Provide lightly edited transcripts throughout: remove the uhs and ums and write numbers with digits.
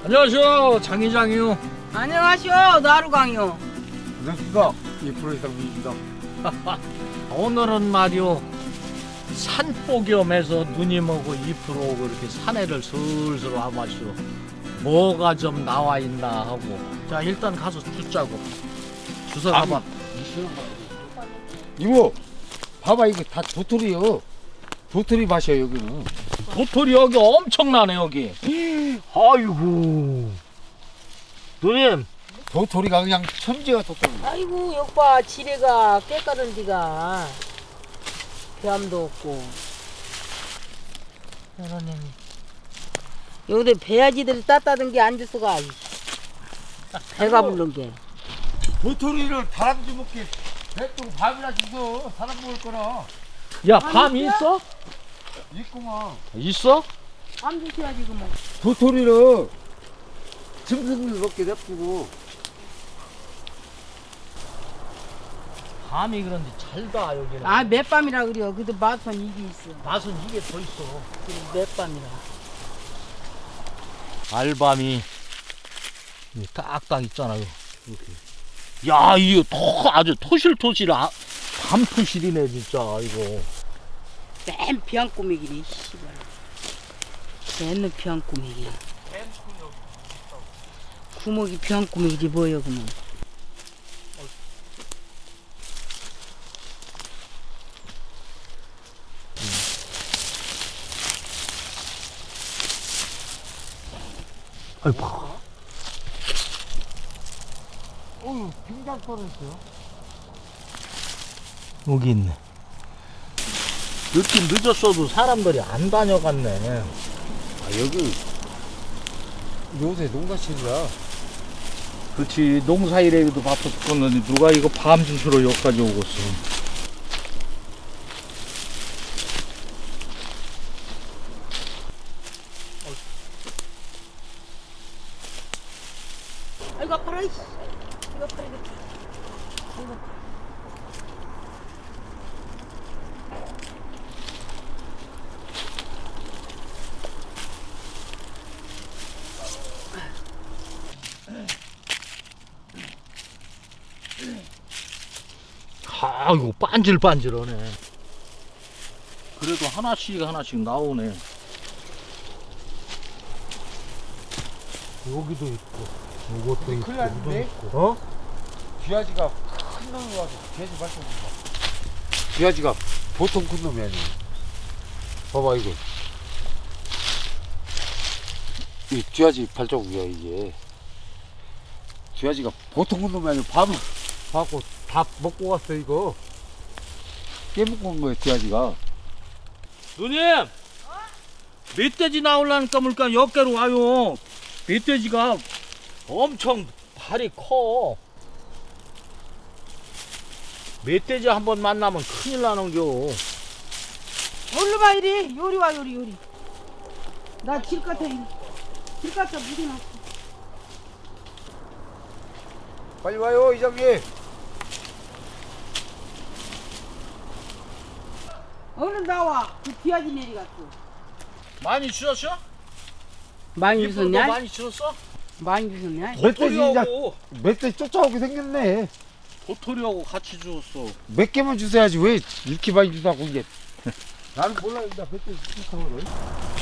안녕하세요, 장이장이요. 안녕하시오, 나루강이요. 안녕하십니까, 이프로이상입니다. 오늘은 말이요, 산보겸에서 누님하고 이프로 오고 이렇게 산에를 슬슬 와마시오. 뭐가 좀 나와 있나 하고. 자, 일단 가서 주자고. 주워 가봐. 이모, 봐봐, 이거 다 도토리요. 도토리 맛이야, 여기는. 도토리 여기 엄청나네, 여기. 아이고. 누님. 도토리가 그냥 천지가 도토리. 아이고, 여봐, 지레가 깨까는 데가 배암도 없고. 이러네. 여기다 배아지들이 따따든 게 안 줘서가. 배가 부른 게. 도토리를 다람쥐 먹게 백동 밥이나 주소. 사람 먹을 거나. 야, 밤 있어? 있구만. 있어? 안 주셔야지, 그만. 도토리를 짐승들 먹게 냅두고. 밤이 그런데 잘다, 여기는. 아, 맷밤이라 그래요. 그래도 맛은 이게 있어. 맛은 이게 더 있어. 맷밤이라. 알밤이 딱딱 있잖아요. 이렇게. 야, 이거 아주 토실토실 밤토실이네 진짜 이거. 맨 비앙꼬매기네, 씨발. 맨날 비앙꼬매기. 구멍이 비앙꼬매기지 뭐예요, 그만. 아이고. 어휴, 빙장 떨어졌어요. 여기 있네. 늦긴 늦었어도 사람들이 안 다녀갔네. 아, 여기 요새 농사철이라. 그렇지, 농사일에도 바빠 죽겠는데 누가 이거 밤 주스로 여기까지 오겠어. 아이고, 아파라, 이씨. 이거 아파라, 이거. 아이고. 아이고, 반질반질하네. 그래도 하나씩 나오네. 여기도 있고, 요것도 있고, 큰일 났는데? 이것도 있고. 어? 귀아지가 큰 놈이 와서 개지 발톱인가. 귀아지가 보통 큰 놈이 아니야. 봐봐, 이거. 이 귀아지 발자국이야, 이게. 귀아지가 보통 큰 놈이 아니야. 밥을 받고 다 먹고 갔어, 이거. 깨먹고 온 거야, 귀아지가. 누님! 멧돼지 나오려니까 물까 역계로 와요. 멧돼지가 엄청 발이 커. 멧돼지 한번 만나면 큰일 나는겨. 얼른 와, 이리. 요리 와, 요리. 나 질 같아, 이리. 질 같아, 무슨 났어. 빨리 와요, 이장님. 얼른 나와. 그 귀하지 내리갔어. 많이 주셨어? 많이 이쁘도 주셨냐? 많이 주셨어? 많이 주셨냐? 도토리하고 멧돼지 쫓아오게 생겼네. 도토리하고 같이 주었어. 몇 개만 주셔야지 왜 이렇게 많이 주다고 이게. 나는 몰라, 나 멧돼지 쫓아오거든.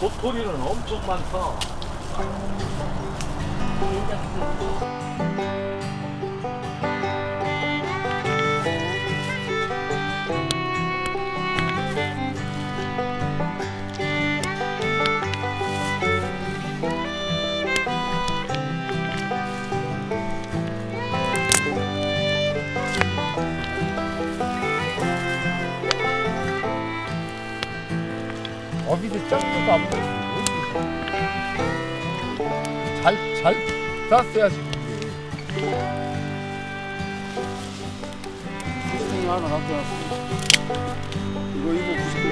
도토리는 엄청 많다. 어비도 짱도 안 보이고. 잘 땄어야지. 이거 하나 갖고 이거 90개.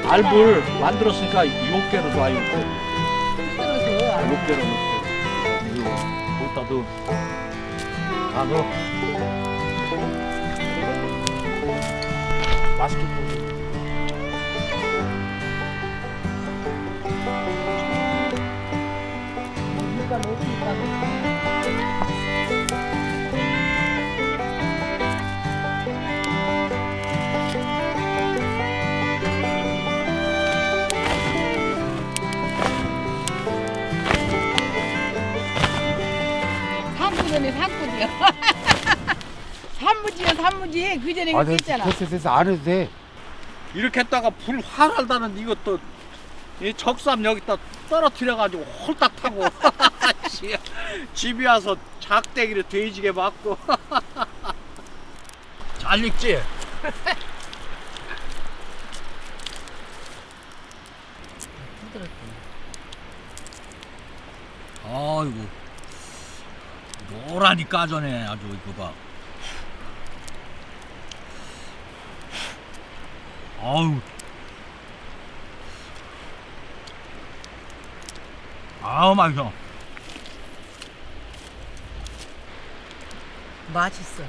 알불 만들었으니까 6개로 놔, 6개. 힘들어서 안 6개로 넣고. 거기다 넣어. 다 넣어. 맛있게 구워. 누가 놓으니까. 산부전에 산부지요. 산부지요 산부지. 그 전에 그렇게 했잖아. 됐어. 안 해도 돼. 이렇게 했다가 불 활활 다는 이것도 이 적삼 여기다 떨어뜨려가지고 홀딱 타고 씨, 집에 와서 작대기를 돼지게 맞고 잘 익지? 아이고 노란이 까져네 아주 이거 봐. 아우 아우 맛있어. 맛있어.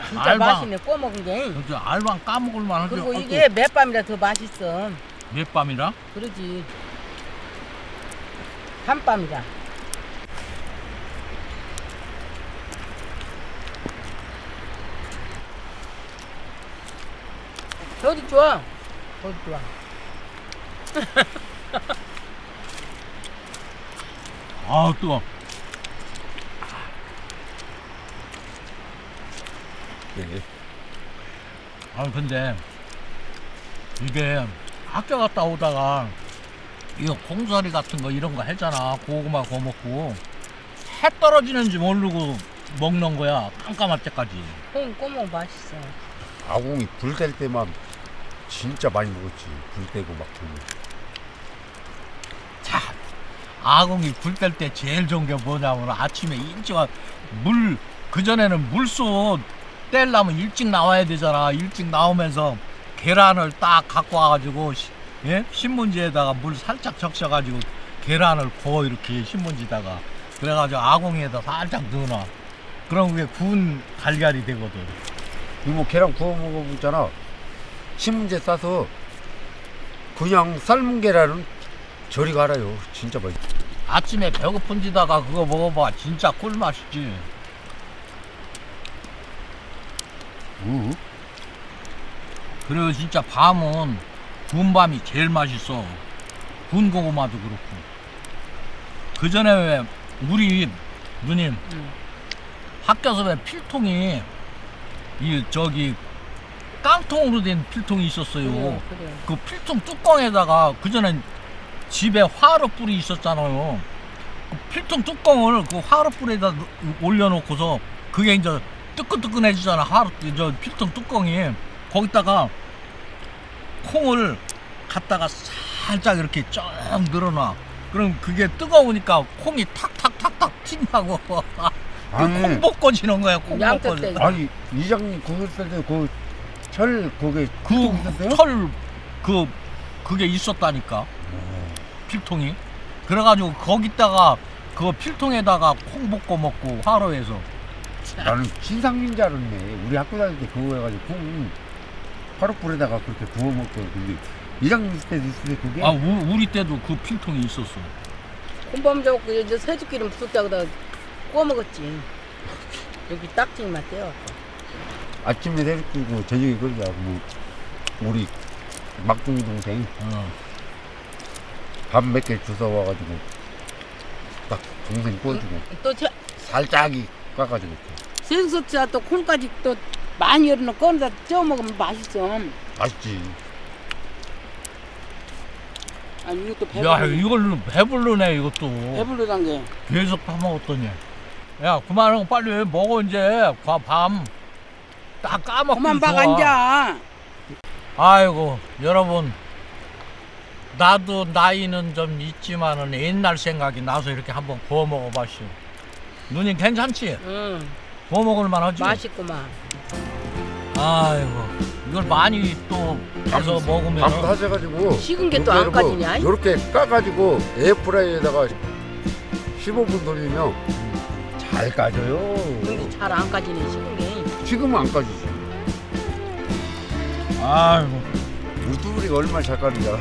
진짜 알방. 맛있네. 구워 먹은 게. 진짜 알방 까먹을만 하지. 그리고 이게 맷밤이라 더 맛있어. 몇 밤이라? 그러지. 한밤이라. 저도 좋아. 저도 좋아. 아 뜨거. 네. 아 근데 이게 학교 갔다 오다가 이거 콩사리 같은 거 이런 거 했잖아. 고구마 구워 먹고 해 떨어지는지 모르고 먹는 거야. 깜깜할 때까지. 콩 꼬먹 맛있어. 아궁이 불 뗄 때만 진짜 많이 먹었지. 불 떼고 막 불. 자, 아궁이 불 뗄 때 제일 좋은 게 뭐냐면 아침에 일찍 물 그전에는 물소 떼려면 일찍 나와야 되잖아. 일찍 나오면서 계란을 딱 갖고 와가지고 예? 신문지에다가 물 살짝 적셔가지고 계란을 구워 이렇게 신문지다가 그래가지고 아궁이에다 살짝 넣어놔. 그럼 그게 구운 달걀이 되거든. 이모 계란 구워 먹어보잖아. 신문지에 싸서 그냥 삶은 계란은 저리 갈아요. 진짜 맛있어. 아침에 배고픈지다가 그거 먹어봐. 진짜 꿀맛이지. 그리고 진짜 밤은 구운 밤이 제일 맛있어. 구운 고구마도 그렇고. 그 전에 왜 우리 누님 학교에서 왜 필통이 이 저기 깡통으로 된 필통이 있었어요. 그래. 그 필통 뚜껑에다가 그 전에 집에 화로불이 있었잖아요. 그 필통 뚜껑을 그 화로불에다 올려놓고서 그게 이제 뜨끈뜨끈해지잖아. 저 필통 뚜껑이. 거기다가 콩을 갖다가 살짝 이렇게 쭉 늘어놔. 그럼 그게 뜨거우니까 콩이 탁탁탁탁 튄다고. 콩 볶아지는 거야. 콩 양쪽 때. 볶아지. 아니 이장님 그거 쓸때 그 철 그게 필통 있었어요? 그게 있었다니까. 필통이. 그래가지고 거기다가 그 필통에다가 콩 볶아 먹고 화로에서. 나는 신상민 줄 알았네. 우리 학교 다닐 때 그거 해가지고 콩 화롯불에다가 그렇게 구워 먹고. 근데 이장님 있을 때도 있을 때 그게 아 우리 때도 그 필통이 있었어. 콩밤 잡고 이제 새죽기름 부었다가 구워 먹었지. 여기 딱지만 떼어갖고. 아침에 내리고 저녁에 그러자. 뭐 우리 막둥이 동생 밥 몇 개 주워 와가지고 딱 동생 구워주고 또 살짝이 까가지고. 생소치야 또 콩까지 또 많이 열어놓고 꺼내다 쪄 먹으면 맛있어. 맛있지. 아니 이것도 야 배불러. 이걸로 배불러네 이것도. 배불러단 게. 계속 밥 먹었더니. 야 그만하고 빨리 먹어 이제. 밤 딱 까먹고. 그만 박 앉아. 아이고 여러분 나도 나이는 좀 있지만은 옛날 생각이 나서 이렇게 한번 구워 먹어봤슈. 누님 괜찮지? 응. 구워 먹을 만하지? 맛있구만. 아이고 이걸 많이 또 해서 먹으면 밥 하셔가지고 식은 게 또 안 까지냐? 이렇게 까가지고 에어프라이어에다가 15분 돌리면 잘 까져요. 근데 잘 안 까지네 시골에. 지금은 안 까지지. 아이고 우리 뚜부리가 얼마나 잘 까는지 알아.